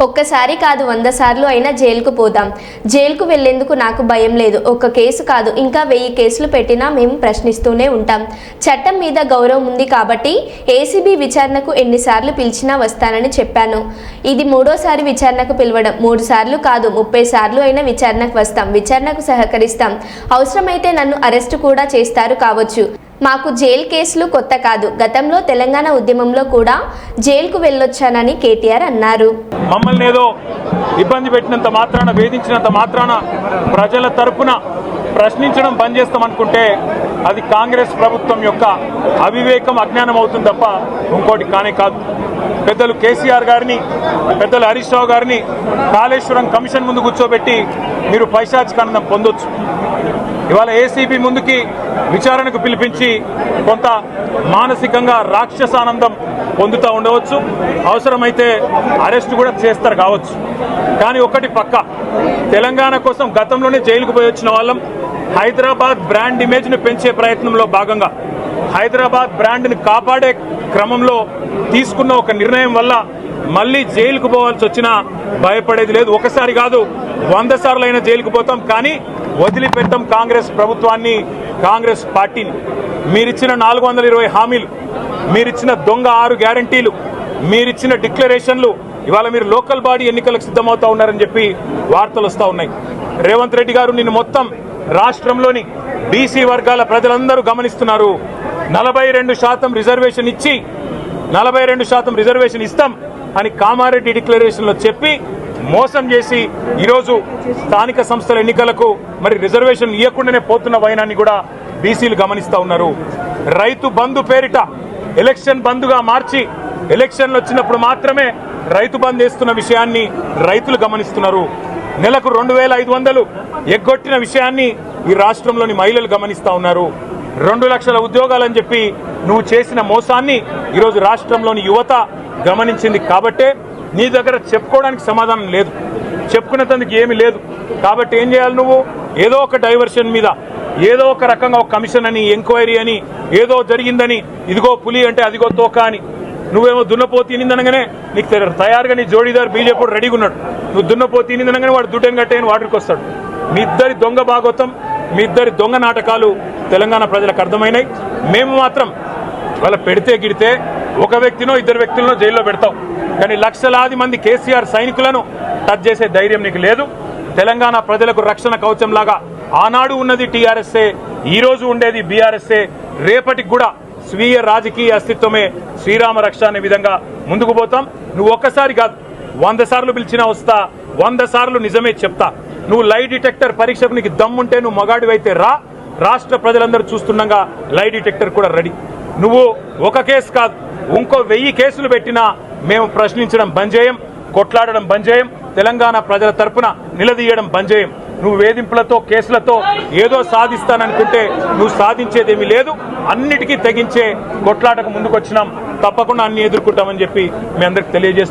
ఒక్కసారి కాదు 100 సార్లు అయినా జైలుకు పోదాం. జైలుకు వెళ్లేందుకు నాకు భయం లేదు. ఒక్క కేసు కాదు, ఇంకా 1000 కేసులు పెట్టినా మేము ప్రశ్నిస్తూనే ఉంటాం. చట్టం మీద గౌరవం ఉంది కాబట్టి ఏసీబీ విచారణకు ఎన్నిసార్లు పిలిచినా వస్తానని చెప్పాను. ఇది 3వ సారి విచారణకు పిలవడం. 3 సార్లు కాదు, 30 సార్లు అయినా విచారణకు వస్తాం. విచారణకు సహకరిస్తాం. అవసరమైతే నన్ను అరెస్టు కూడా చేస్తారు కావచ్చు. మాకు జైలు కేసులు కొత్త కాదు. గతంలో తెలంగాణ ఉద్యమంలో కూడా జైలుకు వెళ్ళొచ్చానని కేటీఆర్ అన్నారు. మమ్మల్ని ఏదో ఇబ్బంది పెట్టినంత మాత్రాన, వేధించినంత మాత్రాన ప్రజల తరపున ప్రశ్నించడం బంద్ చేస్తామనుకుంటే అది కాంగ్రెస్ ప్రభుత్వం యొక్క అవివేకం, అజ్ఞానం అవుతుంది తప్ప ఇంకోటి కానే కాదు. పెద్దలు కేసీఆర్ గారిని, పెద్దలు హరీష్ రావు గారిని కాళేశ్వరం కమిషన్ ముందు కూర్చోబెట్టి మీరు పైశాచికానందం పొందొచ్చు. ఇవాళ ఏసీబీ ముందుకి విచారణకు పిలిపించి కొంత మానసికంగా రాక్షసానందం పొందుతూ ఉండవచ్చు. అవసరమైతే అరెస్ట్ కూడా చేస్తారు కావచ్చు. కానీ ఒకటి పక్క, తెలంగాణ కోసం గతంలోనే జైలుకు పోయి వచ్చిన వాళ్ళం. హైదరాబాద్ బ్రాండ్ ఇమేజ్ను పెంచే ప్రయత్నంలో భాగంగా, హైదరాబాద్ బ్రాండ్ని కాపాడే క్రమంలో తీసుకున్న ఒక నిర్ణయం వల్ల మళ్ళీ జైలుకు పోవాల్సి వచ్చినా భయపడేది లేదు. ఒకసారి కాదు, 100 సార్లు అయినా జైలుకు పోతాం. కానీ వదిలిపెట్టాం కాంగ్రెస్ ప్రభుత్వాన్ని, కాంగ్రెస్ పార్టీని. మీరిచ్చిన 420 హామీలు, మీరిచ్చిన దొంగ 6 గ్యారంటీలు, మీరిచ్చిన డిక్లరేషన్లు, ఇవాళ మీరు లోకల్ బాడీ ఎన్నికలకు సిద్ధమవుతా ఉన్నారని చెప్పి వార్తలు వస్తూ ఉన్నాయి. రేవంత్ రెడ్డి గారు నిన్ను మొత్తం రాష్ట్రంలోని బీసీ వర్గాల ప్రజలందరూ గమనిస్తున్నారు. 42% రిజర్వేషన్ ఇచ్చి 42% రిజర్వేషన్ ఇస్తాం అని కామారెడ్డి డిక్లరేషన్లో చెప్పి మోసం చేసి ఈరోజు స్థానిక సంస్థల ఎన్నికలకు మరి రిజర్వేషన్ ఇవ్వకుండానే పోతున్న వైనాన్ని కూడా బీసీలు గమనిస్తూ ఉన్నారు. రైతు బంధు పేరిట ఎలక్షన్ బంధుగా మార్చి ఎలక్షన్లు వచ్చినప్పుడు మాత్రమే రైతు బంధు వేస్తున్న విషయాన్ని రైతులు గమనిస్తున్నారు. నెలకు 2500 ఎగ్గొట్టిన విషయాన్ని ఈ రాష్ట్రంలోని మహిళలు గమనిస్తూ ఉన్నారు. 2 లక్షల ఉద్యోగాలని చెప్పి నువ్వు చేసిన మోసాన్ని ఈరోజు రాష్ట్రంలోని యువత గమనించింది. కాబట్టే నీ దగ్గర చెప్పుకోవడానికి సమాధానం లేదు, చెప్పుకునేందుకు ఏమీ లేదు. కాబట్టి ఏం చేయాలి నువ్వు? ఏదో ఒక డైవర్షన్ మీద, ఏదో ఒక రకంగా ఒక కమిషన్ అని, ఎంక్వైరీ అని, ఏదో జరిగిందని, ఇదిగో పులి అంటే అదిగో తోక అని, నువ్వేమో దున్నపోతు తినిందనగానే నీకు తయారుగా నీ జోడీదారు బీజేపీ రెడీగా ఉన్నాడు. నువ్వు దున్నపోతు తినిందనగానే వాడు దుడ్డని కట్టేయని వాడికి వస్తాడు. మీ ఇద్దరి దొంగ భాగోతం, మీ ఇద్దరి దొంగ నాటకాలు తెలంగాణ ప్రజలకు అర్థమైనాయి. మేము మాత్రం వాళ్ళ పెడితే గిడితే ఒక వ్యక్తినో 2 వ్యక్తులను జైల్లో పెడతాం. కానీ లక్షలాది మంది కేసీఆర్ సైనికులను టచ్ చేసే ధైర్యం నీకు లేదు. తెలంగాణ ప్రజలకు రక్షణ కవచంలాగా ఆనాడు ఉన్నది టీఆర్ఎస్ఏ, ఈరోజు ఉండేది బీఆర్ఎస్ఏ, రేపటికి కూడా స్వీయ రాజకీయ అస్తిత్వమే శ్రీరామ రక్ష అనే విధంగా ముందుకు పోతాం. నువ్వు ఒక్కసారి కాదు, 100 సార్లు పిలిచినా వస్తా, 100 సార్లు నిజమే చెప్తా. నువ్వు లై డిటెక్టర్ పరీక్షకు నీకు దమ్ముంటే నువ్వు మగాడివైతే రా. రాష్ట్ర ప్రజలందరూ చూస్తుండగా లై డిటెక్టర్ కూడా రెడీ. నువ్వు ఒక కేసు కాదు, ఇంకో 1000 కేసులు పెట్టినా మేము ప్రశ్నించడం బంద్ చేయం, కొట్లాడడం బంద్ చేయం, తెలంగాణ ప్రజల తరపున నిలదీయడం బంద్ చేయం. నువ్వు వేధింపులతో, కేసులతో ఏదో సాధిస్తాననుకుంటే నువ్వు సాధించేదేమీ లేదు. అన్నిటికీ తెగించే కొట్లాటకు ముందుకొచ్చినాం. తప్పకుండా అన్ని ఎదుర్కొంటామని చెప్పి మీ అందరికి తెలియజేస్తాం.